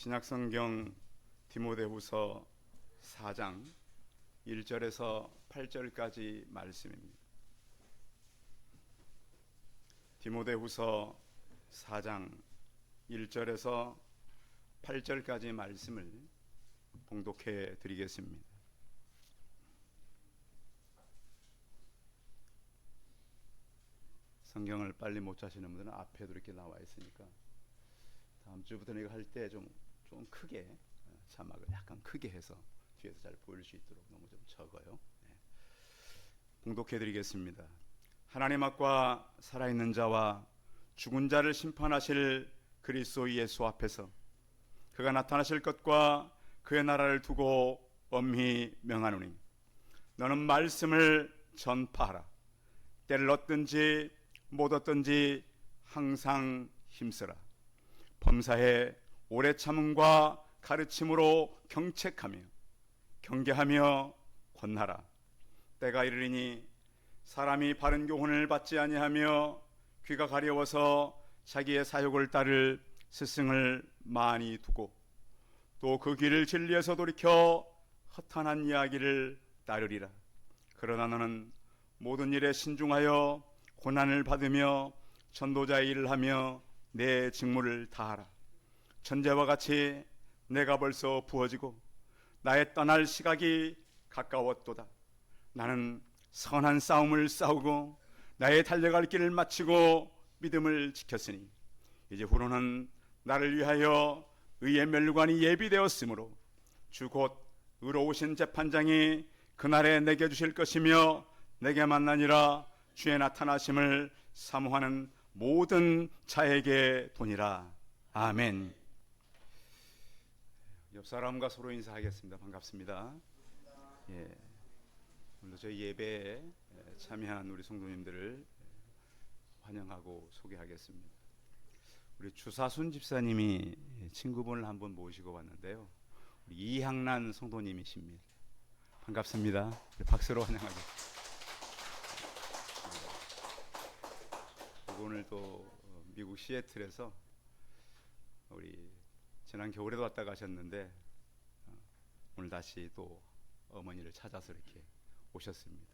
신약성경 디모데후서 4장 1절에서 8절까지 말씀입니다. 디모데후서 4장 1절에서 8절까지 말씀을 봉독해 드리겠습니다. 성경을 빨리 못 찾으시는 분들은 앞에도 이렇게 나와 있으니까 다음 주부터는 이거 할 때 좀 크게 자막을 약간 크게 해서 뒤에서 잘 보일 수 있도록 너무 좀 적어요. 봉독해 드리겠습니다. 하나님 앞과 살아있는 자와 죽은 자를 심판하실 그리스도 예수 앞에서 그가 나타나실 것과 그의 나라를 두고 엄히 명하노니 너는 말씀을 전파하라. 때를 얻든지 못 얻든지 항상 힘쓰라. 범사에 오래 참음과 가르침으로 경책하며 경계하며 권하라. 때가 이르리니 사람이 바른 교훈을 받지 아니하며 귀가 가려워서 자기의 사욕을 따를 스승을 많이 두고 또 그 길을 진리에서 돌이켜 허탄한 이야기를 따르리라. 그러나 너는 모든 일에 신중하여 고난을 받으며 전도자의 일을 하며 내 직무를 다하라. 천재와 같이 내가 벌써 부어지고 나의 떠날 시각이 가까웠도다. 나는 선한 싸움을 싸우고 나의 달려갈 길을 마치고 믿음을 지켰으니 이제 후로는 나를 위하여 의의 면류관이 예비되었으므로 주 곧 의로우신 재판장이 그날에 내게 주실 것이며 내게 만나니라. 주의 나타나심을 사모하는 모든 자에게 도니라. 아멘. 옆 사람과 서로 인사하겠습니다. 반갑습니다. 오늘 저희 예배에 참여한 우리 성도님들을 환영하고 소개하겠습니다. 우리 주사순 집사님이 친구분을 한번 모시고 왔는데요. 우리 이향란 성도님이십니다. 반갑습니다. 박수로 환영하겠습니다. 오늘 또 미국 시애틀에서 우리 지난 겨울에도 왔다 가셨는데 오늘 다시 또 어머니를 찾아서 이렇게 오셨습니다.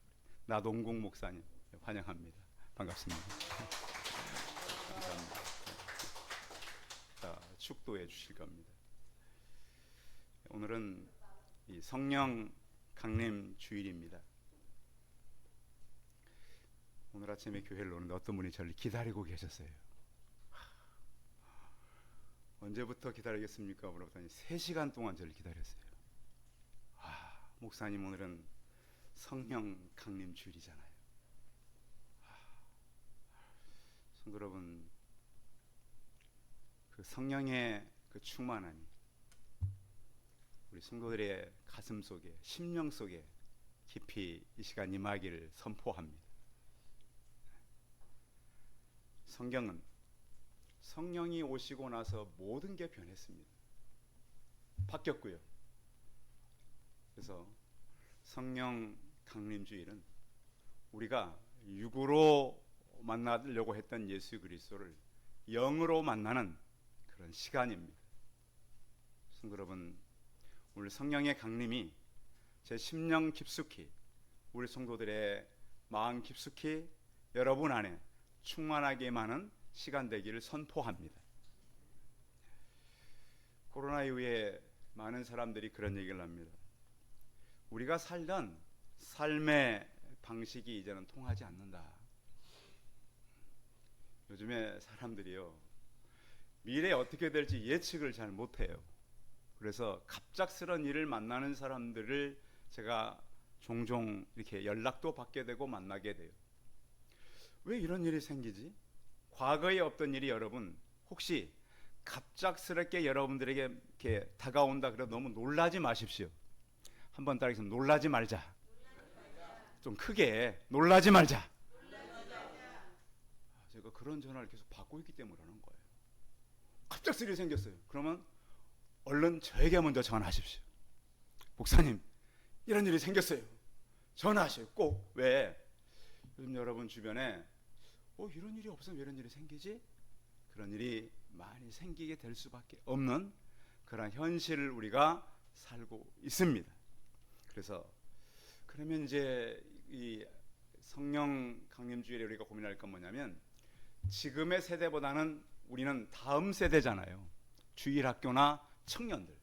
나동국 목사님 환영합니다. 반갑습니다. 감사합니다. 자, 축도해 주실 겁니다. 오늘은 이 성령 강림 주일입니다. 오늘 아침에 교회를 오는데 어떤 분이 저를 기다리고 계셨어요. 언제부터 기다리겠습니까? 물어봤더니 3시간 동안 저를 기다렸어요. 목사님 오늘은 성령 강림 주일이잖아요. 성도 여러분, 그 성령의 그 충만함이 우리 성도들의 가슴 속에, 심령 속에 깊이 이 시간 임하기를 선포합니다. 성경은 성령이 오시고 나서 모든 게 변했습니다. 바뀌었고요. 그래서 성령 강림주일은 우리가 육으로 만나려고 했던 예수 그리스도를 영으로 만나는 그런 시간입니다. 성도 여러분, 오늘 성령의 강림이 제 심령 깊숙이 우리 성도들의 마음 깊숙이 여러분 안에 충만하게 많은 시간 되기를 선포합니다. 코로나 이후에 많은 사람들이 그런 얘기를 합니다. 우리가 살던 삶의 방식이 이제는 통하지 않는다. 요즘에 사람들이요, 미래에 어떻게 될지 예측을 잘 못해요. 그래서 갑작스런 일을 만나는 사람들을 제가 종종 이렇게 연락도 받게 되고 만나게 돼요. 왜 이런 일이 생기지? 과거에 없던 일이 여러분 혹시 갑작스럽게 여러분들에게 이렇게 다가온다 그래도 너무 놀라지 마십시오. 한번 따라해서 놀라지 말자. 좀 크게 놀라지 말자. 제가 그런 전화를 계속 받고 있기 때문에 그러는 거예요. 갑작스레 생겼어요. 그러면 얼른 저에게 먼저 전화하십시오. 목사님, 이런 일이 생겼어요. 전화하세요. 꼭. 왜? 요즘 여러분 주변에 이런 일이 없으면 왜 이런 일이 생기지? 그런 일이 많이 생기게 될 수밖에 없는 그런 현실을 우리가 살고 있습니다. 그래서 그러면 이제 이 성령 강림주일에 우리가 고민할 건 뭐냐면, 지금의 세대보다는 우리는 다음 세대잖아요. 주일학교나 청년들,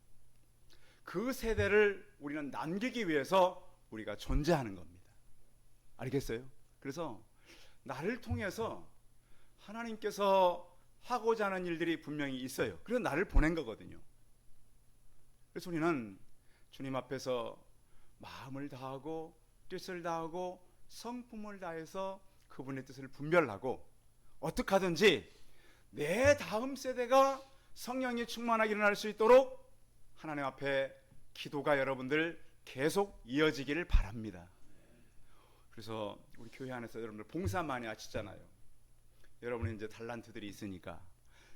그 세대를 우리는 남기기 위해서 우리가 존재하는 겁니다. 알겠어요? 그래서 나를 통해서 하나님께서 하고자 하는 일들이 분명히 있어요. 그래서 나를 보낸 거거든요. 그래서 우리는 주님 앞에서 마음을 다하고 뜻을 다하고 성품을 다해서 그분의 뜻을 분별하고, 어떻게 하든지 내 다음 세대가 성령이 충만하게 일어날 수 있도록 하나님 앞에 기도가 여러분들 계속 이어지기를 바랍니다. 그래서 우리 교회 안에서 여러분들 봉사 많이 하시잖아요. 여러분이 이제 달란트들이 있으니까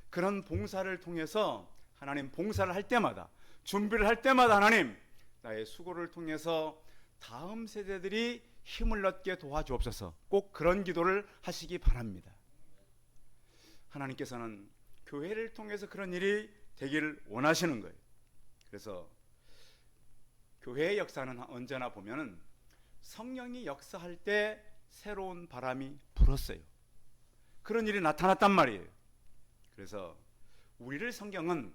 그런 봉사를 통해서 하나님, 봉사를 할 때마다, 준비를 할 때마다 하나님, 나의 수고를 통해서 다음 세대들이 힘을 얻게 도와주옵소서. 꼭 그런 기도를 하시기 바랍니다. 하나님께서는 교회를 통해서 그런 일이 되기를 원하시는 거예요. 그래서 교회의 역사는 언제나 보면은 성령이 역사할 때 새로운 바람이 불었어요. 그런 일이 나타났단 말이에요. 그래서 우리를 성경은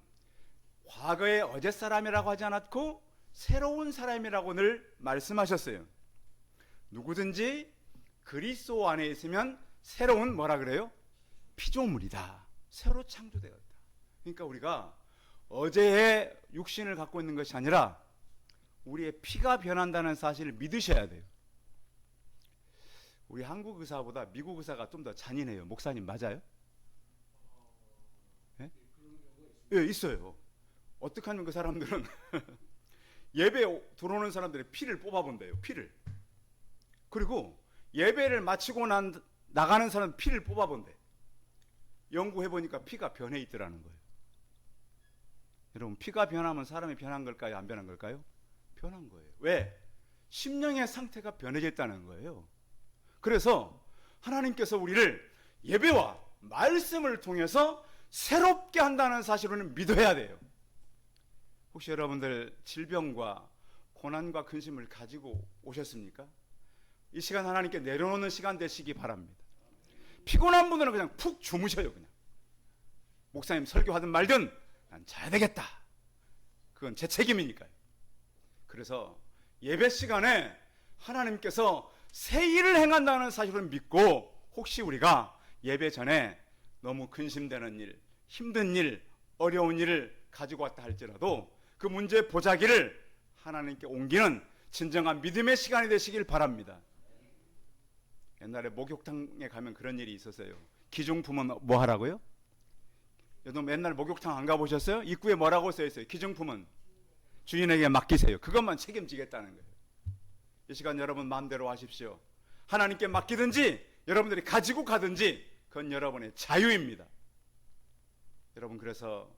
과거의 어제 사람이라고 하지 않았고 새로운 사람이라고 늘 말씀하셨어요. 누구든지 그리스도 안에 있으면 새로운 뭐라 그래요? 피조물이다. 새로 창조되었다. 그러니까 우리가 어제의 육신을 갖고 있는 것이 아니라 우리의 피가 변한다는 사실을 믿으셔야 돼요. 우리 한국 의사보다 미국 의사가 좀 더 잔인해요. 목사님 맞아요? 예? 예, 있어요. 어떻게 하면 그 사람들은 예배 들어오는 사람들의 피를 뽑아본대요. 피를. 그리고 예배를 마치고 나가는 사람 피를 뽑아본대. 연구해보니까 피가 변해 있더라는 거예요. 여러분, 피가 변하면 사람이 변한 걸까요? 안 변한 걸까요? 변한 거예요. 왜? 심령의 상태가 변해졌다는 거예요. 그래서 하나님께서 우리를 예배와 말씀을 통해서 새롭게 한다는 사실을 믿어야 돼요. 혹시 여러분들 질병과 고난과 근심을 가지고 오셨습니까? 이 시간 하나님께 내려놓는 시간 되시기 바랍니다. 피곤한 분들은 그냥 푹 주무셔요. 그냥 목사님 설교하든 말든 난 자야 되겠다. 그건 제 책임이니까요. 그래서 예배 시간에 하나님께서 새 일을 행한다는 사실을 믿고, 혹시 우리가 예배 전에 너무 근심되는 일, 힘든 일, 어려운 일을 가지고 왔다 할지라도 그 문제의 보자기를 하나님께 옮기는 진정한 믿음의 시간이 되시길 바랍니다. 옛날에 목욕탕에 가면 그런 일이 있었어요. 기중품은 뭐 하라고요? 여러분 옛날 목욕탕 안 가보셨어요? 입구에 뭐라고 써있어요? 기중품은 주인에게 맡기세요. 그것만 책임지겠다는 거예요. 이 시간 여러분 마음대로 하십시오. 하나님께 맡기든지 여러분들이 가지고 가든지 그건 여러분의 자유입니다. 여러분, 그래서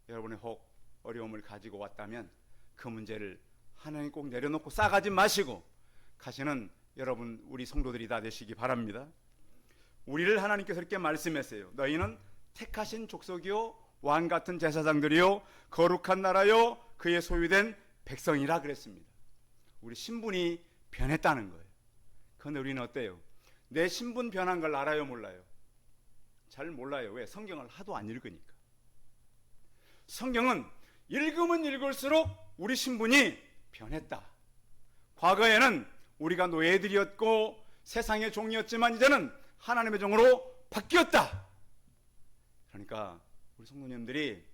여러분이 혹 어려움을 가지고 왔다면 그 문제를 하나님 꼭 내려놓고 싸가지 마시고 가시는 여러분, 우리 성도들이 다 되시기 바랍니다. 우리를 하나님께서 이렇게 말씀했어요. 너희는 택하신 족속이요 왕 같은 제사장들이요 거룩한 나라요 그의 소유된 백성이라 그랬습니다. 우리 신분이 변했다는 거예요. 그런데 우리는 어때요? 내 신분 변한 걸 알아요, 몰라요? 잘 몰라요. 왜? 성경을 하도 안 읽으니까. 성경은 읽으면 읽을수록 우리 신분이 변했다. 과거에는 우리가 노예들이었고 세상의 종이었지만 이제는 하나님의 종으로 바뀌었다. 그러니까 우리 성도님들이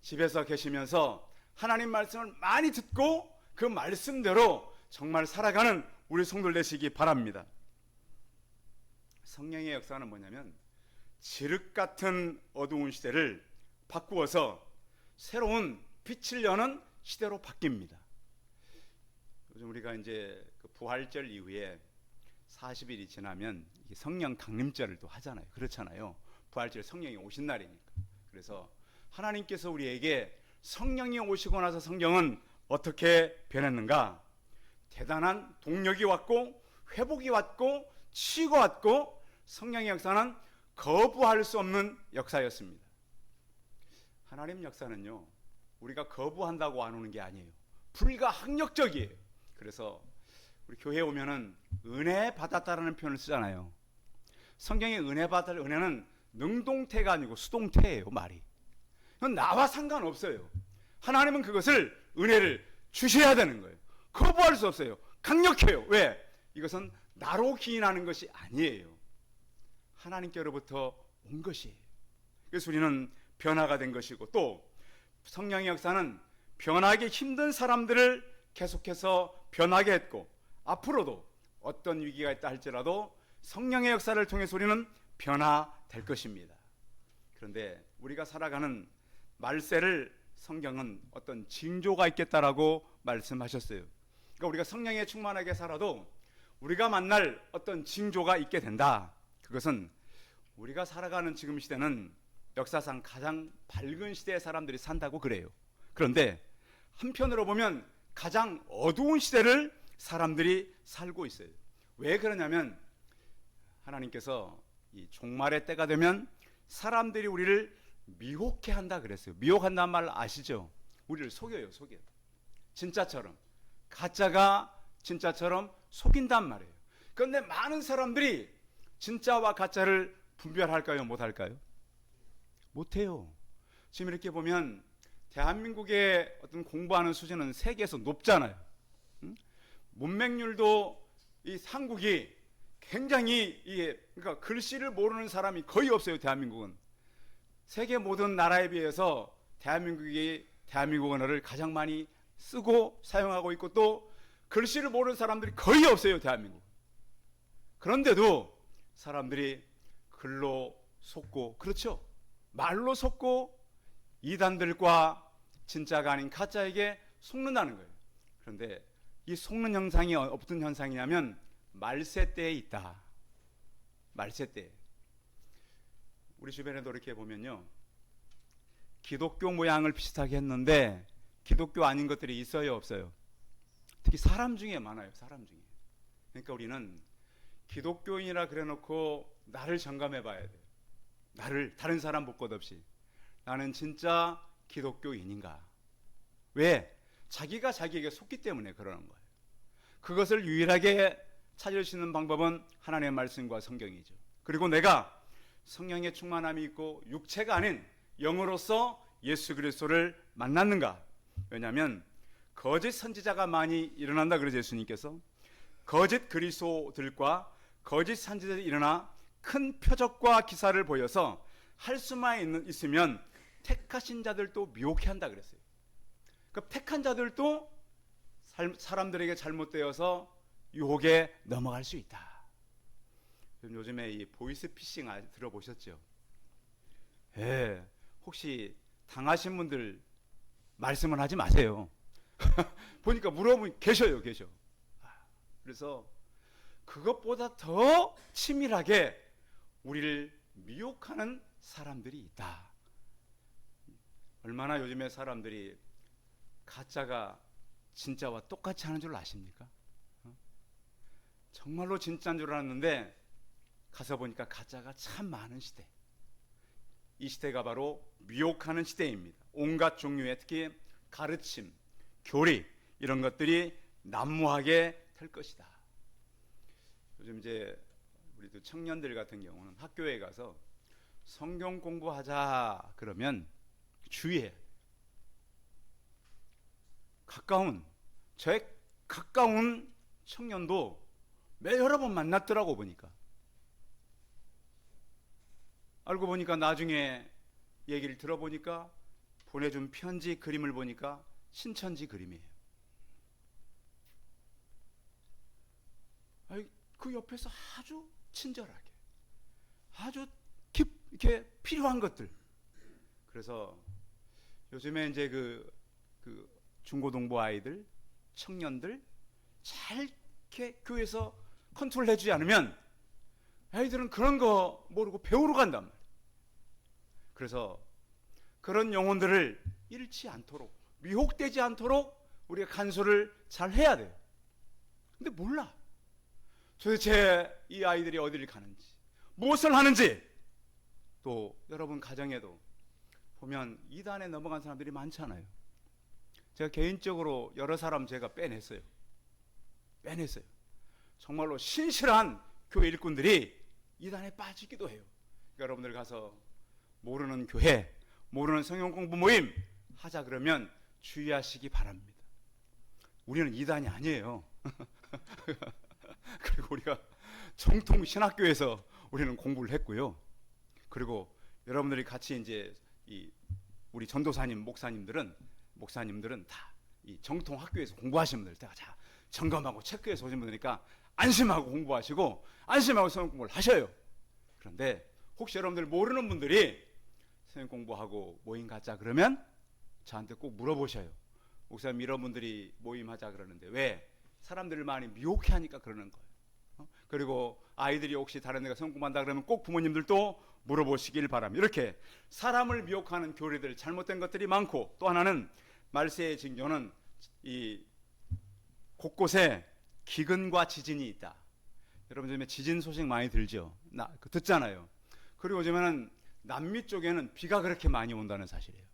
집에서 계시면서 하나님 말씀을 많이 듣고 그 말씀대로 정말 살아가는 우리 성도들 되시기 바랍니다. 성령의 역사는 뭐냐면 지륵 같은 어두운 시대를 바꾸어서 새로운 빛을 여는 시대로 바뀝니다. 요즘 우리가 이제 그 부활절 이후에 40일이 지나면 성령 강림절을 또 하잖아요. 그렇잖아요. 부활절 성령이 오신 날이니까. 그래서 하나님께서 우리에게 성령이 오시고 나서 성경은 어떻게 변했는가? 대단한 동력이 왔고 회복이 왔고 치유가 왔고 성령의 역사는 거부할 수 없는 역사였습니다. 하나님 역사는요, 우리가 거부한다고 안 오는 게 아니에요. 불가항력적이에요. 그래서 우리 교회에 오면은 은혜 받았다라는 표현을 쓰잖아요. 성경에 은혜 받을 은혜는 능동태가 아니고 수동태예요. 말이. 그건 나와 상관없어요. 하나님은 그것을 은혜를 주셔야 되는 거예요. 거부할 수 없어요. 강력해요. 왜? 이것은 나로 기인하는 것이 아니에요. 하나님께로부터 온 것이에요. 그래서 우리는 변화가 된 것이고, 또 성령의 역사는 변하기 힘든 사람들을 계속해서 변하게 했고, 앞으로도 어떤 위기가 있다 할지라도 성령의 역사를 통해서 우리는 변화될 것입니다. 그런데 우리가 살아가는 말세를 성경은 어떤 징조가 있겠다라고 말씀하셨어요. 그러니까 우리가 성령에 충만하게 살아도 우리가 만날 어떤 징조가 있게 된다. 그것은 우리가 살아가는 지금 시대는 역사상 가장 밝은 시대의 사람들이 산다고 그래요. 그런데 한편으로 보면 가장 어두운 시대를 사람들이 살고 있어요. 왜 그러냐면 하나님께서 이 종말의 때가 되면 사람들이 우리를 미혹해 한다 그랬어요. 미혹한다는 말 아시죠? 우리를 속여요. 진짜처럼. 가짜가 진짜처럼 속인단 말이에요. 그런데 많은 사람들이 진짜와 가짜를 분별할까요? 못할까요? 못해요. 지금 이렇게 보면 대한민국의 어떤 공부하는 수준은 세계에서 높잖아요. 문맹률도 이 한국이 굉장히 그러니까 글씨를 모르는 사람이 거의 없어요. 대한민국은 세계 모든 나라에 비해서 대한민국이 대한민국 언어를 가장 많이 쓰고 사용하고 있고, 또 글씨를 모르는 사람들이 거의 없어요. 대한민국. 그런데도 사람들이 글로 속고, 그렇죠, 말로 속고 이단들과 진짜가 아닌 가짜에게 속는다는 거예요. 그런데 이 속는 현상이 어떤 현상이냐면 말세 때에 있다. 말세 때. 우리 주변에도 이렇게 보면요, 기독교 모양을 비슷하게 했는데 기독교 아닌 것들이 있어요, 없어요? 특히 사람 중에 많아요. 사람 중에. 그러니까 우리는 기독교인이라 그래놓고 나를 점검해 봐야 돼요. 나를, 다른 사람 볼 것 없이 나는 진짜 기독교인인가? 왜? 자기가 자기에게 속기 때문에 그러는 거예요. 그것을 유일하게 찾을 수 있는 방법은 하나님의 말씀과 성경이죠. 그리고 내가 성령의 충만함이 있고 육체가 아닌 영으로서 예수 그리스도를 만났는가? 왜냐하면 거짓 선지자가 많이 일어난다 그러죠. 예수님께서 거짓 그리스도들과 거짓 선지자들이 일어나 큰 표적과 기사를 보여서 할 수만 있으면 택하신 자들도 미혹해 한다 그랬어요. 그 택한 자들도 사람들에게 잘못되어서 유혹에 넘어갈 수 있다. 요즘에 이 보이스피싱 들어보셨죠? 예, 혹시 당하신 분들 말씀은 하지 마세요. 보니까 물어보니 계셔요. 그래서 그것보다 더 치밀하게 우리를 미혹하는 사람들이 있다. 얼마나 요즘에 사람들이 가짜가 진짜와 똑같이 하는 줄 아십니까? 정말로 진짜인 줄 알았는데 가서 보니까 가짜가 참 많은 시대. 이 시대가 바로 미혹하는 시대입니다. 온갖 종류의, 특히 가르침, 교리, 이런 것들이 난무하게 될 것이다. 요즘 이제 우리도 청년들 같은 경우는 학교에 가서 성경 공부하자 그러면 주의해야 돼요. 저의 가까운 청년도 여러 번 만났더라고. 보니까 알고 보니까 나중에 얘기를 들어보니까 보내준 편지 그림을 보니까 신천지 그림이에요. 그 옆에서 아주 친절하게, 아주 이렇게 필요한 것들. 그래서 요즘에 이제 그 중고등부 아이들, 청년들 잘 이렇게 교회에서 컨트롤 해주지 않으면 아이들은 그런 거 모르고 배우러 간단 말이에요. 그래서 그런 영혼들을 잃지 않도록, 미혹되지 않도록 우리가 간수를 잘 해야 돼요. 근데 몰라. 도대체 이 아이들이 어디를 가는지, 무엇을 하는지. 또 여러분 가정에도 보면 이단에 넘어간 사람들이 많잖아요. 제가 개인적으로 여러 사람 제가 빼냈어요. 정말로 신실한 교회 일꾼들이 이단에 빠지기도 해요. 그러니까 여러분들 가서 모르는 교회, 모르는 성경 공부 모임 하자 그러면 주의하시기 바랍니다. 우리는 이단이 아니에요. 그리고 우리가 정통 신학교에서 우리는 공부를 했고요. 그리고 여러분들이 같이 이제 우리 전도사님, 목사님들은 다 이 정통 학교에서 공부하신 분들, 다 점검하고 체크해서 오신 분들이니까 안심하고 공부하시고 안심하고 성경 공부를 하셔요. 그런데 혹시 여러분들 모르는 분들이 성경 공부하고 모임 가자 그러면 저한테 꼭 물어보셔요. 목사님, 이런 분들이 모임하자 그러는데 왜? 사람들을 많이 미혹해하니까 그러는 거예요. 그리고 아이들이 혹시 다른 데가 성경 공부한다 그러면 꼭 부모님들도 물어보시길 바랍니다. 이렇게 사람을 미혹하는 교리들, 잘못된 것들이 많고, 또 하나는 말세의 징조는 이 곳곳에 기근과 지진이 있다. 여러분 요즘에 지진 소식 많이 들죠? 듣잖아요. 그리고 요즘에는 남미 쪽에는 비가 그렇게 많이 온다는 사실이에요.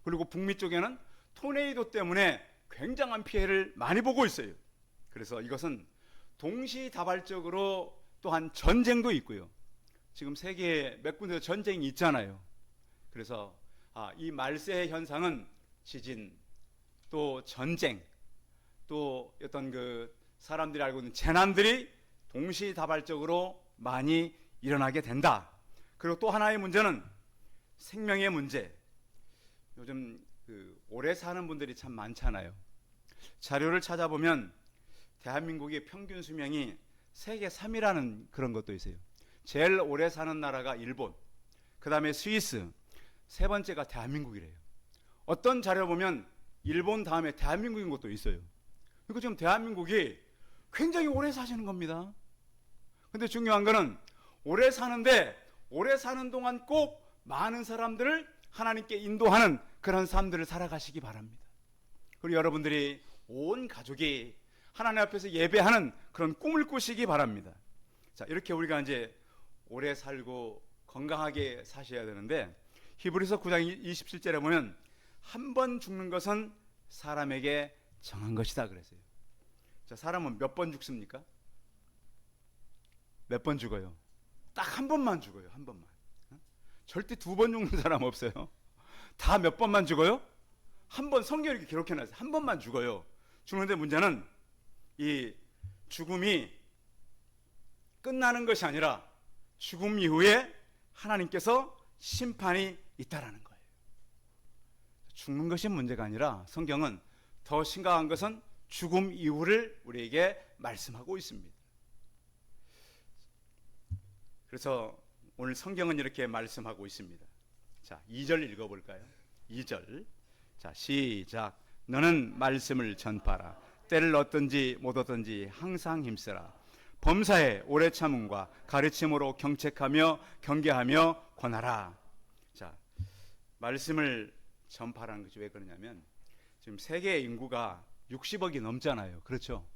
그리고 북미 쪽에는 토네이도 때문에 굉장한 피해를 많이 보고 있어요. 그래서 이것은 동시다발적으로 또한 전쟁도 있고요. 지금 세계에 몇 군데서 전쟁이 있잖아요. 그래서 이 말세의 현상은 지진, 또 전쟁, 또 어떤 그 사람들이 알고 있는 재난들이 동시다발적으로 많이 일어나게 된다. 그리고 또 하나의 문제는 생명의 문제. 요즘 오래 사는 분들이 참 많잖아요. 자료를 찾아보면 대한민국의 평균 수명이 세계 3위라는 그런 것도 있어요. 제일 오래 사는 나라가 일본, 그 다음에 스위스, 세 번째가 대한민국이래요. 어떤 자료 보면 일본 다음에 대한민국인 것도 있어요. 그리고 지금 대한민국이 굉장히 오래 사시는 겁니다. 근데 중요한 거는 오래 사는데 오래 사는 동안 꼭 많은 사람들을 하나님께 인도하는 그런 삶들을 살아가시기 바랍니다. 그리고 여러분들이 온 가족이 하나님 앞에서 예배하는 그런 꿈을 꾸시기 바랍니다. 자, 이렇게 우리가 이제 오래 살고 건강하게 사셔야 되는데, 히브리서 9장 27절에 보면 한 번 죽는 것은 사람에게 정한 것이다 그랬어요. 자, 사람은 몇 번 죽습니까? 몇 번 죽어요? 딱 한 번만 죽어요. 한 번만. 절대 두 번 죽는 사람 없어요. 다 몇 번만 죽어요? 한 번. 성경에 이렇게 기록해놨어요. 한 번만 죽어요. 죽는데 문제는 이 죽음이 끝나는 것이 아니라 죽음 이후에 하나님께서 심판이 있다라는 거예요. 죽는 것이 문제가 아니라 성경은 더 심각한 것은 죽음 이후를 우리에게 말씀하고 있습니다. 그래서 오늘 성경은 이렇게 말씀하고 있습니다. 자, 2절 읽어볼까요? 2절. 자, 시작. 너는 말씀을 전파라. 때를 얻든지 못 얻든지 항상 힘쓰라. 범사에 오래 참음과 가르침으로 경책하며 경계하며 권하라. 자, 말씀을 전파라는 것이 왜 그러냐면 지금 세계 인구가 60억이 넘잖아요. 그렇죠?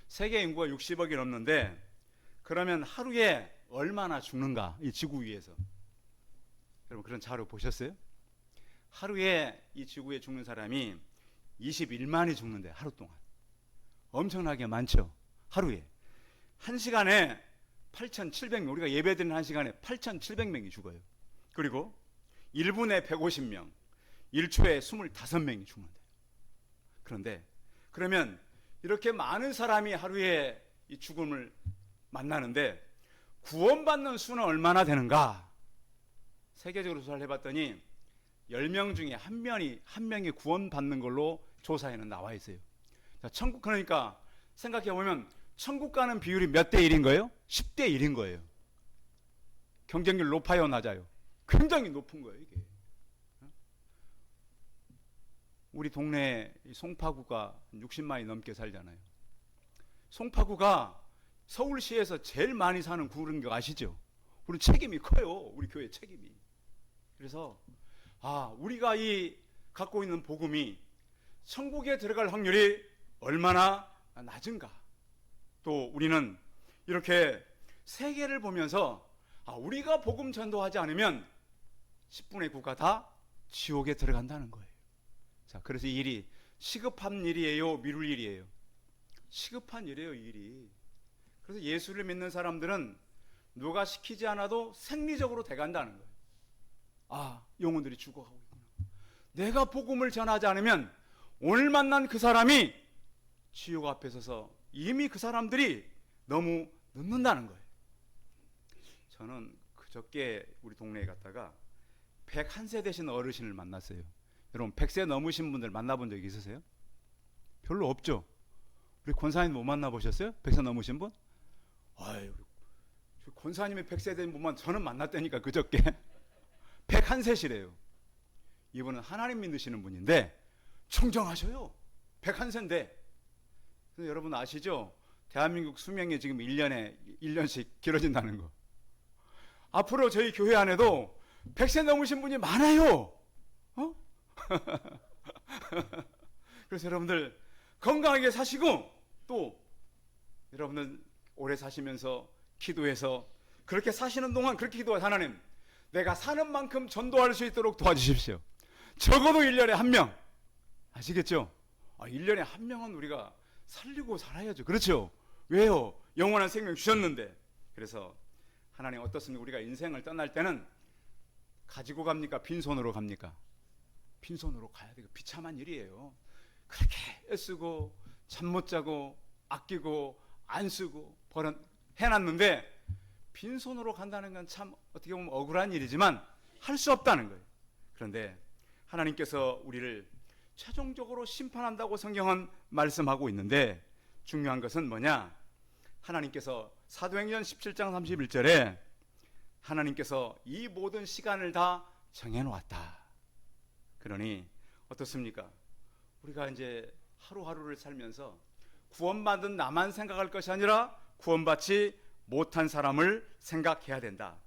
세계 인구가 60억이 넘는데 그러면 하루에 얼마나 죽는가? 이 지구 위에서. 여러분 그런 자료 보셨어요? 하루에 이 지구에 죽는 사람이 21만이 죽는데 하루 동안. 엄청나게 많죠? 하루에. 한 시간에 8,700명, 우리가 예배드리는 한 시간에 8,700명이 죽어요. 그리고 1분에 150명, 1초에 25명이 죽는데요. 그런데 그러면 이렇게 많은 사람이 하루에 이 죽음을 만나는데 구원받는 수는 얼마나 되는가? 세계적으로 조사를 해봤더니 10명 중에 한 명이 구원받는 걸로 조사에는 나와 있어요. 자, 천국, 그러니까 생각해보면 천국 가는 비율이 몇 대 1인 거예요? 10대 1인 거예요. 경쟁률 높아요, 낮아요? 굉장히 높은 거예요, 이게. 우리 동네 송파구가 60만이 넘게 살잖아요. 송파구가 서울시에서 제일 많이 사는 구인 거 아시죠? 우리 책임이 커요, 우리 교회 책임이. 그래서 우리가 이 갖고 있는 복음이 천국에 들어갈 확률이 얼마나 낮은가. 또 우리는 이렇게 세계를 보면서 우리가 복음 전도하지 않으면 10분의 9가 다 지옥에 들어간다는 거예요. 자, 그래서 이 일이 시급한 일이에요, 미룰 일이에요? 시급한 일이에요, 이 일이. 그래서 예수를 믿는 사람들은 누가 시키지 않아도 생리적으로 돼간다는 거예요. 아, 영혼들이 죽어가고 있구나. 내가 복음을 전하지 않으면 오늘 만난 그 사람이 지옥 앞에 서서 이미 그 사람들이 너무 늦는다는 거예요. 저는 그저께 우리 동네에 갔다가 101세 되신 어르신을 만났어요. 여러분 100세 넘으신 분들 만나본 적 있으세요? 별로 없죠? 우리 권사님 못 만나보셨어요? 100세 넘으신 분? 아유, 권사님이 100세 된 분만 저는 만났다니까 그저께. 101세시래요. 이분은 하나님 믿으시는 분인데 청정하셔요. 101세인데. 그래서 여러분 아시죠? 대한민국 수명이 지금 1년씩 길어진다는 거. 앞으로 저희 교회 안에도 100세 넘으신 분이 많아요. 그래서 여러분들 건강하게 사시고 또 여러분들 오래 사시면서 기도해서 그렇게 사시는 동안 그렇게 기도하세요. 하나님, 내가 사는 만큼 전도할 수 있도록 도와주십시오. 적어도 1년에 한 명. 아시겠죠? 1년에 한 명은 우리가 살리고 살아야죠. 그렇죠? 왜요? 영원한 생명 주셨는데. 그래서 하나님 어떻습니까? 우리가 인생을 떠날 때는 가지고 갑니까? 빈손으로 갑니까? 빈손으로 가야 돼요. 비참한 일이에요. 그렇게 애쓰고 잠 못 자고 아끼고 안 쓰고 해놨는데 빈손으로 간다는 건 참 어떻게 보면 억울한 일이지만 할 수 없다는 거예요. 그런데 하나님께서 우리를 최종적으로 심판한다고 성경은 말씀하고 있는데 중요한 것은 뭐냐? 하나님께서 사도행전 17장 31절에 하나님께서 이 모든 시간을 다 정해놓았다. 그러니 어떻습니까? 우리가 이제 하루하루를 살면서 구원받은 나만 생각할 것이 아니라 구원받지 못한 사람을 생각해야 된다.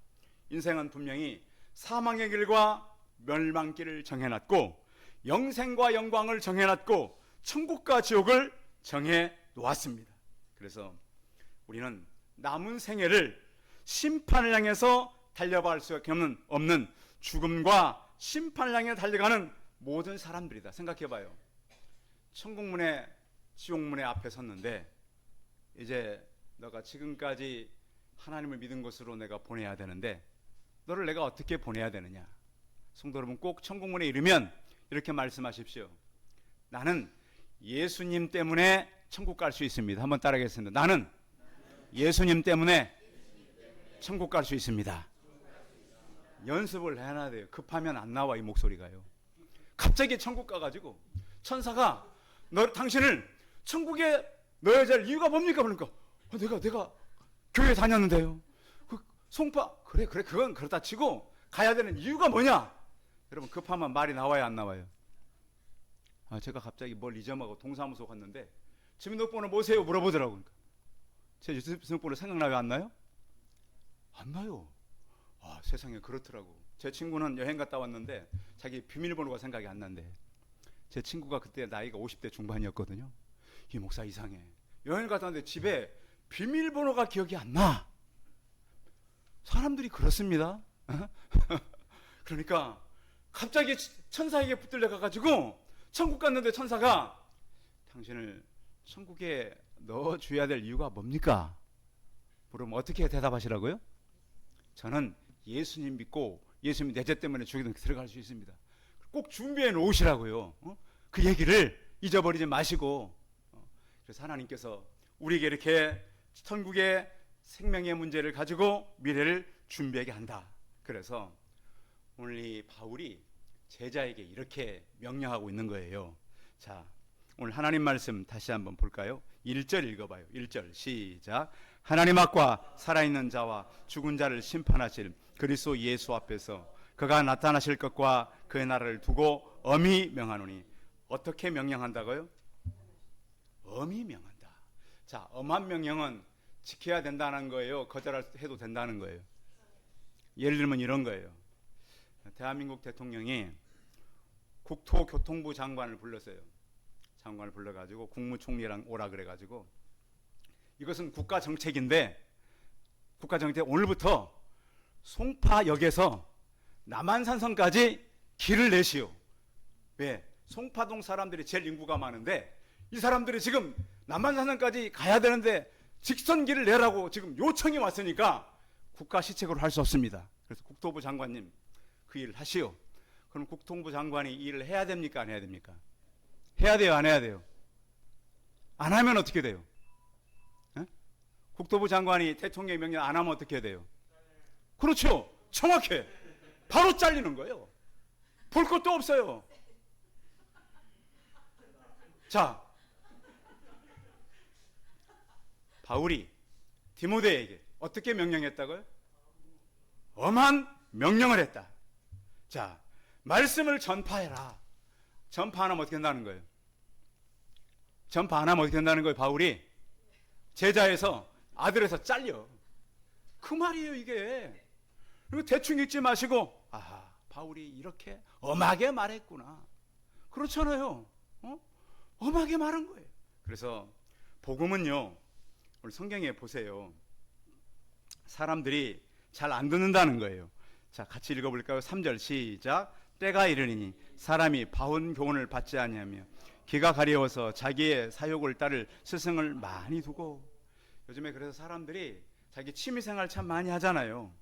인생은 분명히 사망의 길과 멸망길을 정해놨고 영생과 영광을 정해놨고 천국과 지옥을 정해놓았습니다. 그래서 우리는 남은 생애를 심판을 향해서 달려갈 수밖에 없는 죽음과 심판을 향해 달려가는 모든 사람들이다. 생각해봐요. 천국문에 지옥문에 앞에 섰는데 이제 너가 지금까지 하나님을 믿은 것으로 내가 보내야 되는데 너를 내가 어떻게 보내야 되느냐? 성도 여러분, 꼭 천국문에 이르면 이렇게 말씀하십시오. 나는 예수님 때문에 천국 갈 수 있습니다. 한번 따라하겠습니다. 나는 예수님 때문에 천국 갈 수 있습니다. 연습을 해놔야 돼요. 급하면 안 나와 이 목소리가요. 갑자기 천국 가가지고 천사가 당신을 천국에 넣어야 될 이유가 뭡니까? 그러니까 내가 교회 다녔는데요. 그래 그건 그렇다 치고 가야 되는 이유가 뭐냐? 여러분 급하면 말이 나와야 안 나와요? 제가 갑자기 뭘 잊어먹고 동사무소 갔는데 주민등록번호 뭐세요? 물어보더라고요. 제 주민등록번호 생각나요? 안 나요? 안 나요. 세상에 그렇더라고. 제 친구는 여행 갔다 왔는데 자기 비밀번호가 생각이 안 난대. 제 친구가 그때 나이가 50대 중반이었거든요. 이 목사 이상해. 여행 갔다 왔는데 집에 비밀번호가 기억이 안 나. 사람들이 그렇습니다. 그러니까 갑자기 천사에게 붙들려 가가지고 천국 갔는데 천사가 당신을 천국에 넣어줘야 될 이유가 뭡니까? 물으면 어떻게 대답하시라고요? 저는 예수님 믿고 예수님 내 죄 때문에 죽이든 들어갈 수 있습니다. 꼭 준비해 놓으시라고요. 그 얘기를 잊어버리지 마시고. 그래서 하나님께서 우리에게 이렇게 천국의 생명의 문제를 가지고 미래를 준비하게 한다. 그래서 오늘 이 바울이 제자에게 이렇게 명령하고 있는 거예요. 자, 오늘 하나님 말씀 다시 한번 볼까요? 1절 읽어봐요. 1절 시작. 하나님 앞과 살아있는 자와 죽은 자를 심판하실 그리스도 예수 앞에서 그가 나타나실 것과 그의 나라를 두고 엄히 명하노니. 어떻게 명령한다고요? 엄히 명한다. 자, 엄한 명령은 지켜야 된다는 거예요? 거절해도 된다는 거예요? 예를 들면 이런 거예요. 대한민국 대통령이 국토교통부 장관을 불렀어요. 장관을 불러가지고 국무총리랑 오라 그래가지고 이것은 국가정책인데 국가정책 오늘부터 송파역에서 남한산성까지 길을 내시오. 왜? 송파동 사람들이 제일 인구가 많은데 이 사람들이 지금 남한산성까지 가야 되는데 직선길을 내라고 지금 요청이 왔으니까 국가 시책으로 할 수 없습니다. 그래서 국토부 장관님 그 일을 하시오. 그럼 국토부 장관이 이 일을 해야 됩니까? 안 해야 됩니까? 해야 돼요? 안 해야 돼요? 안 하면 어떻게 돼요? 에? 국토부 장관이 대통령의 명령 안 하면 어떻게 돼요? 그렇죠. 정확해. 바로 잘리는 거예요. 볼 것도 없어요. 자, 바울이 디모데에게 어떻게 명령했다고요? 엄한 명령을 했다. 자, 말씀을 전파해라. 전파 안 하면 어떻게 된다는 거예요? 전파 안 하면 어떻게 된다는 거예요? 바울이 제자에서 아들에서 잘려. 그 말이에요 이게. 그리고 대충 읽지 마시고 아, 바울이 이렇게 엄하게 말했구나. 그렇잖아요. 엄하게 말한 거예요. 그래서 복음은요, 우리 성경에 보세요. 사람들이 잘 안 듣는다는 거예요. 자, 같이 읽어볼까요? 3절 시작. 때가 이르니 사람이 바운 교훈을 받지 아니하며 귀가 가려워서 자기의 사욕을 따를 스승을 많이 두고. 요즘에 그래서 사람들이 자기 취미생활 참 많이 하잖아요.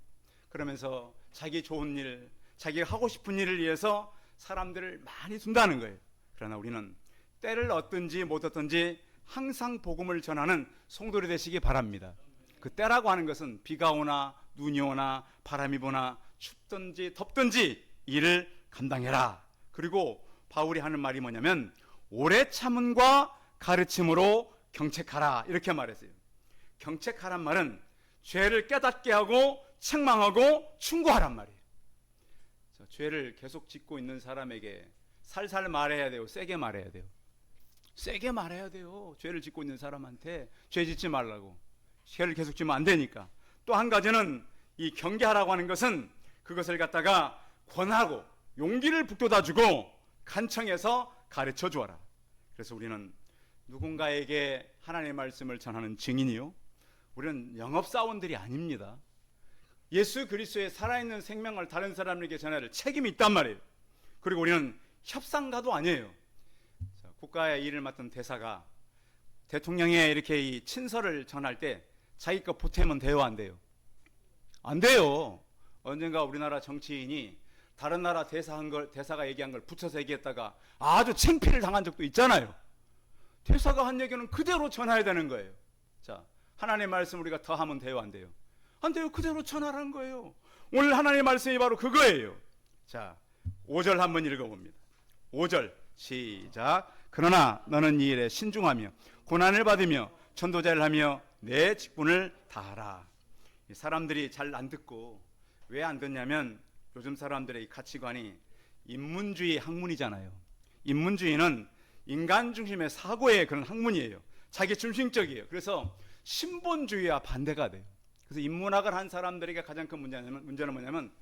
그러면서 자기 좋은 일, 자기가 하고 싶은 일을 위해서 사람들을 많이 둔다는 거예요. 그러나 우리는 때를 얻든지 못 얻든지 항상 복음을 전하는 성도들이 되시기 바랍니다. 그 때라고 하는 것은 비가 오나 눈이 오나 바람이 부나 춥든지 덥든지 일을 감당해라. 그리고 바울이 하는 말이 뭐냐면 오래 참음과 가르침으로 경책하라 이렇게 말했어요. 경책하란 말은 죄를 깨닫게 하고 책망하고 충고하란 말이에요. 죄를 계속 짓고 있는 사람에게 살살 말해야 돼요? 세게 말해야 돼요? 세게 말해야 돼요. 죄를 짓고 있는 사람한테 죄 짓지 말라고. 죄를 계속 지면 안 되니까. 또 한 가지는 이 경계하라고 하는 것은 그것을 갖다가 권하고 용기를 북돋아 주고 간청해서 가르쳐 주어라. 그래서 우리는 누군가에게 하나님의 말씀을 전하는 증인이요, 우리는 영업사원들이 아닙니다. 예수 그리스도의 살아있는 생명을 다른 사람에게 전해야 할 책임이 있단 말이에요. 그리고 우리는 협상가도 아니에요. 자, 국가의 일을 맡은 대사가 대통령에 이렇게 이 친서를 전할 때 자기 거 보태면 돼요, 안 돼요? 안 돼요. 언젠가 우리나라 정치인이 다른 나라 대사가 얘기한 걸 붙여서 얘기했다가 아주 창피를 당한 적도 있잖아요. 대사가 한 얘기는 그대로 전해야 되는 거예요. 자, 하나님의 말씀 우리가 더 하면 돼요, 안 돼요? 안 돼요. 그대로 전하라는 거예요. 오늘 하나님의 말씀이 바로 그거예요. 자, 5절 한번 읽어봅니다. 5절 시작. 그러나 너는 이 일에 신중하며 고난을 받으며 전도자를 하며 내 직분을 다하라. 사람들이 잘 안 듣고 왜 안 듣냐면 요즘 사람들의 가치관이 인문주의 학문이잖아요. 인문주의는 인간 중심의 사고의 그런 학문이에요. 자기 중심적이에요. 그래서 신본주의와 반대가 돼요. 그래서 인문학을 한 사람들에게 가장 큰 문제는 뭐냐면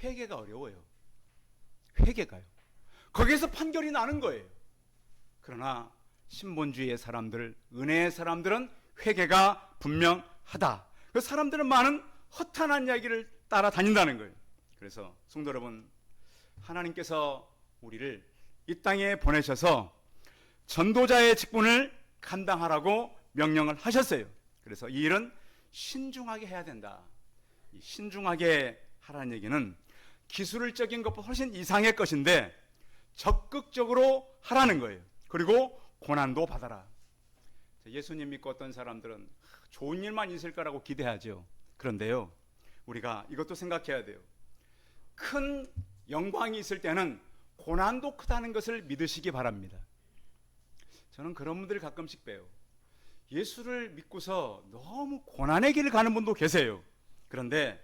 회개가 어려워요. 회개가요. 거기에서 판결이 나는 거예요. 그러나 신본주의의 사람들, 은혜의 사람들은 회개가 분명하다. 그 사람들은 많은 허탄한 이야기를 따라다닌다는 거예요. 그래서 성도 여러분, 하나님께서 우리를 이 땅에 보내셔서 전도자의 직분을 감당하라고 명령을 하셨어요. 그래서 이 일은 신중하게 해야 된다. 이 신중하게 하라는 얘기는 기술적인 것보다 훨씬 이상의 것인데 적극적으로 하라는 거예요. 그리고 고난도 받아라. 예수님 믿고 어떤 사람들은 좋은 일만 있을 거라고 기대하죠. 그런데요, 우리가 이것도 생각해야 돼요. 큰 영광이 있을 때는 고난도 크다는 것을 믿으시기 바랍니다. 저는 그런 분들을 가끔씩 봬요. 예수를 믿고서 너무 고난의 길을 가는 분도 계세요. 그런데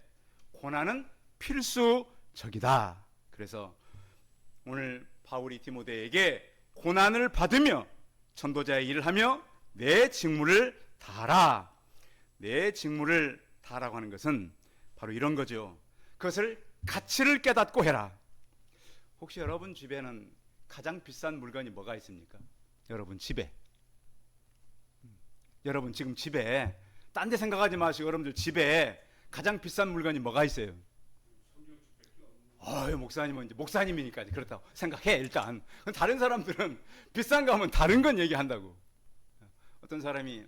고난은 필수적이다. 그래서 오늘 바울이 디모데에게 고난을 받으며 전도자의 일을 하며 내 직무를 다하라. 내 직무를 다하라고 하는 것은 바로 이런 거죠. 그것을 가치를 깨닫고 해라. 혹시 여러분 집에는 가장 비싼 물건이 뭐가 있습니까? 여러분 집에. 여러분 지금 집에 딴 데 생각하지 마시고 여러분들 집에 가장 비싼 물건이 뭐가 있어요? 목사님은 이제 목사님이니까 그렇다고 생각해 일단. 다른 사람들은 비싼 거 하면 다른 건 얘기한다고. 어떤 사람이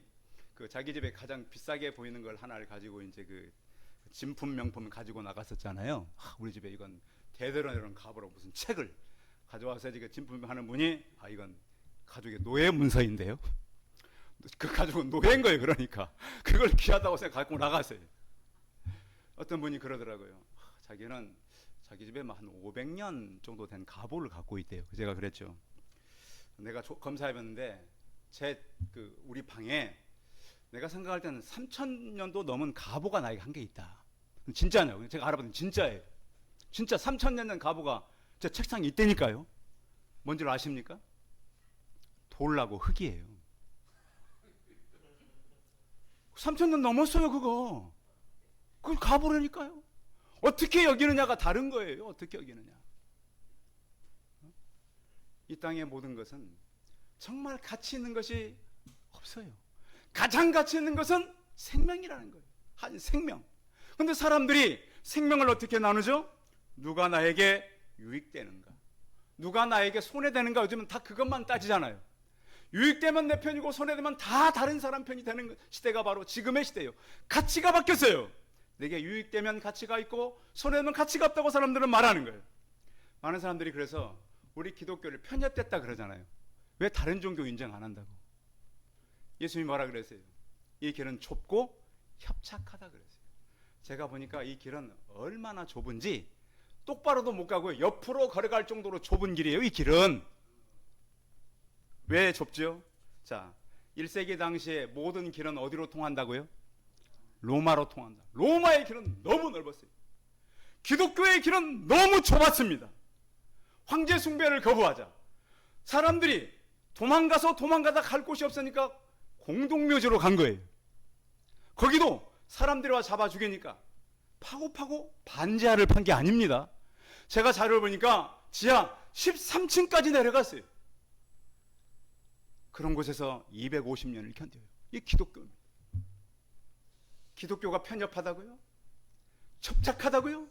그 자기 집에 가장 비싸게 보이는 걸 하나를 가지고 이제 그 진품 명품을 가지고 나갔었잖아요. 우리 집에 이건 대대로는 가보라고 무슨 책을 가져와서 지금 진품하는 분이 이건 가족의 노예 문서인데요. 그 가족은 노예인 거예요. 그러니까 그걸 귀하다고 생각 갖고 나갔어요. 어떤 분이 그러더라고요. 자기는 자기 집에 한 500년 정도 된 가보를 갖고 있대요. 제가 그랬죠. 내가 검사해봤는데 우리 방에 내가 생각할 때는 3000년도 넘은 가보가 나에게 한 개 있다. 진짜네요. 제가 알아봤더니 진짜예요. 진짜 3000년 된 가보가 제 책상에 있다니까요. 뭔지 아십니까? 돌하고 흙이에요. 3000년 넘었어요. 그거 가보라니까요. 어떻게 여기느냐가 다른 거예요. 어떻게 여기느냐. 이 땅의 모든 것은 정말 가치 있는 것이 없어요. 가장 가치 있는 것은 생명이라는 거예요. 한 생명. 그런데 사람들이 생명을 어떻게 나누죠? 누가 나에게 유익되는가, 누가 나에게 손해되는가. 요즘은 다 그것만 따지잖아요. 유익되면 내 편이고 손해되면 다 다른 사람 편이 되는 시대가 바로 지금의 시대예요. 가치가 바뀌었어요. 내게 유익되면 가치가 있고 손해되면 가치가 없다고 사람들은 말하는 거예요. 많은 사람들이 그래서 우리 기독교를 편협됐다 그러잖아요. 왜 다른 종교 인정 안 한다고? 예수님이 뭐라 그랬어요? 이 길은 좁고 협착하다 그랬어요. 제가 보니까 이 길은 얼마나 좁은지 똑바로도 못 가고요. 옆으로 걸어갈 정도로 좁은 길이에요. 이 길은. 왜 좁죠? 자, 1세기 당시에 모든 길은 어디로 통한다고요? 로마로 통한다. 로마의 길은 너무 넓었어요. 기독교의 길은 너무 좁았습니다. 황제 숭배를 거부하자. 사람들이 도망가다 갈 곳이 없으니까 공동묘지로 간 거예요. 거기도 사람들이 와 잡아 죽이니까 파고 반지하를 판 게 아닙니다. 제가 자료를 보니까 지하 13층까지 내려갔어요. 그런 곳에서 250년을 견뎌요. 이게 기독교입니다. 기독교가 편협하다고요? 협착하다고요?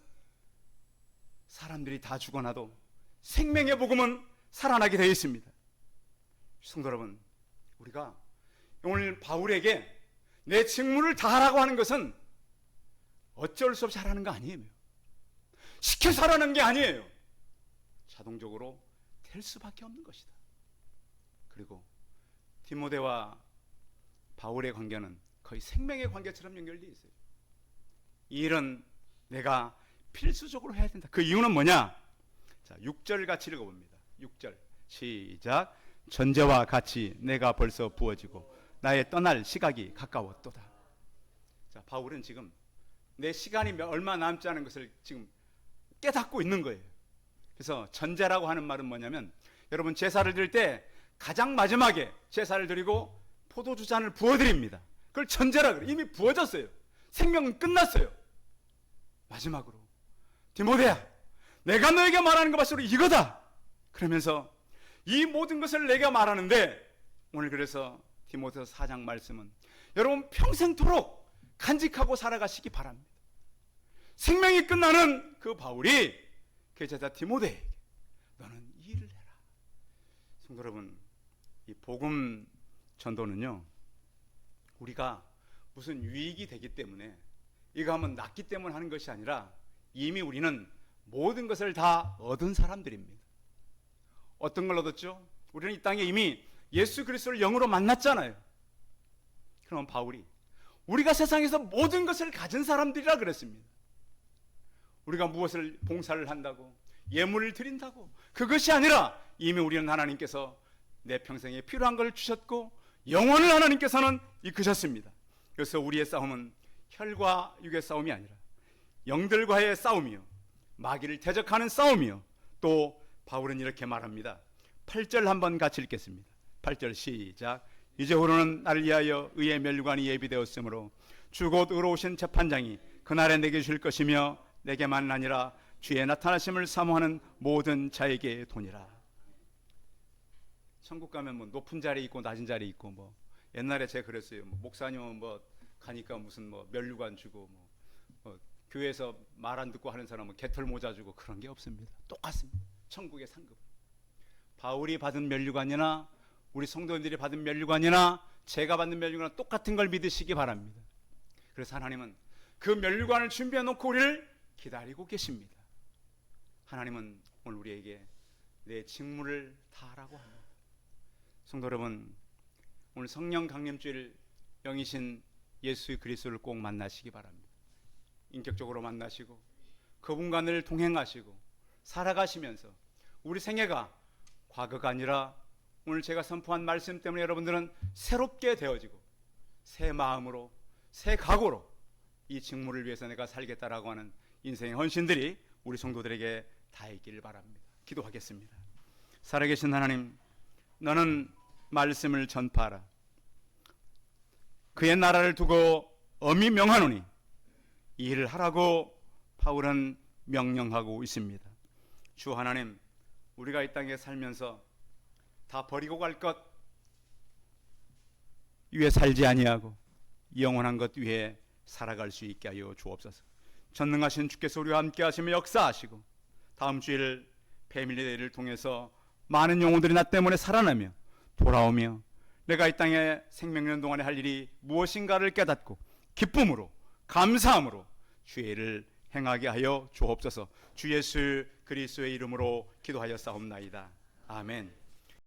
사람들이 다 죽어나도 생명의 복음은 살아나게 되어 있습니다. 성도 여러분, 우리가 오늘 바울에게 내 직무를 다하라고 하는 것은 어쩔 수 없이 하라는 거 아니에요. 시켜서 하라는 게 아니에요. 자동적으로 될 수밖에 없는 것이다. 그리고 디모데와 바울의 관계는 거의 생명의 관계처럼 연결되어 있어요. 이 일은 내가 필수적으로 해야 된다. 그 이유는 뭐냐? 자, 6절 같이 읽어봅니다. 6절 시작. 전제와 같이 내가 벌써 부어지고 나의 떠날 시각이 가까웠도다. 자, 바울은 지금 내 시간이 얼마 남지 않은 것을 지금 깨닫고 있는 거예요. 그래서 전제라고 하는 말은 뭐냐면, 여러분 제사를 드릴 때 가장 마지막에 제사를 드리고 포도주 잔을 부어드립니다. 그걸 전제라 그래요. 이미 부어졌어요. 생명은 끝났어요. 마지막으로 디모데야, 내가 너에게 말하는 것 바로 이거다. 그러면서 이 모든 것을 내가 말하는데, 오늘 그래서 디모데서 4장 말씀은 여러분 평생토록 간직하고 살아가시기 바랍니다. 생명이 끝나는 그 바울이 그 제자 디모데에게 너는 이 일을 해라. 성도 여러분, 이 복음 전도는요, 우리가 무슨 유익이 되기 때문에 이거 하면 낫기 때문에 하는 것이 아니라 이미 우리는 모든 것을 다 얻은 사람들입니다. 어떤 걸 얻었죠? 우리는 이 땅에 이미 예수 그리스도를 영으로 만났잖아요. 그럼 바울이 우리가 세상에서 모든 것을 가진 사람들이라 그랬습니다. 우리가 무엇을 봉사를 한다고, 예물을 드린다고, 그것이 아니라 이미 우리는 하나님께서 내 평생에 필요한 걸 주셨고 영혼을 하나님께서는 이끄셨습니다. 그래서 우리의 싸움은 혈과 육의 싸움이 아니라 영들과의 싸움이요, 마귀를 대적하는 싸움이요. 또 바울은 이렇게 말합니다. 8절 한번 같이 읽겠습니다. 8절 시작. 이제후로는 나를 위하여 의의 멸관이 예비되었으므로 주 곧 의로우신 재판장이 그날에 내게 줄 것이며 내게만 아니라 주의 나타나심을 사모하는 모든 자에게 도니라. 천국 가면 뭐 높은 자리 있고 낮은 자리 있고, 뭐 옛날에 제가 그랬어요. 뭐 목사님은 뭐 가니까 무슨 뭐 면류관 주고 뭐 교회에서 말 안 듣고 하는 사람은 개털 모자 주고 그런 게 없습니다. 똑같습니다. 천국의 상급. 바울이 받은 면류관이나 우리 성도님들이 받은 면류관이나 제가 받는 면류관이나 똑같은 걸 믿으시기 바랍니다. 그래서 하나님은 그 면류관을 준비해 놓고 우리를 기다리고 계십니다. 하나님은 오늘 우리에게 내 직무를 다하라고 합니다. 성도 여러분, 오늘 성령 강림주일 영이신 예수 그리스도를 꼭 만나시기 바랍니다. 인격적으로 만나시고 그분과 늘 동행하시고 살아가시면서 우리 생애가 과거가 아니라 오늘 제가 선포한 말씀 때문에 여러분들은 새롭게 되어지고 새 마음으로 새 각오로 이 직무를 위해서 내가 살겠다라고 하는 인생의 헌신들이 우리 성도들에게 다 있기를 바랍니다. 기도하겠습니다. 살아계신 하나님, 너는 말씀을 전파하라. 그의 나라를 두고 엄히 명하노니 이 일을 하라고 바울은 명령하고 있습니다. 주 하나님, 우리가 이 땅에 살면서 다 버리고 갈 것 위에 살지 아니하고 영원한 것 위에 살아갈 수 있게 하여 주옵소서. 전능하신 주께서 우리와 함께 하시며 역사하시고 다음 주일 패밀리데이를 통해서 많은 영혼들이 나 때문에 살아나며 돌아오며 내가 이 땅에 생명 있는 동안에 할 일이 무엇인가를 깨닫고 기쁨으로 감사함으로 주의 일을 행하게 하여 주옵소서. 주 예수 그리스도의 이름으로 기도하여 싸움나이다. 아멘.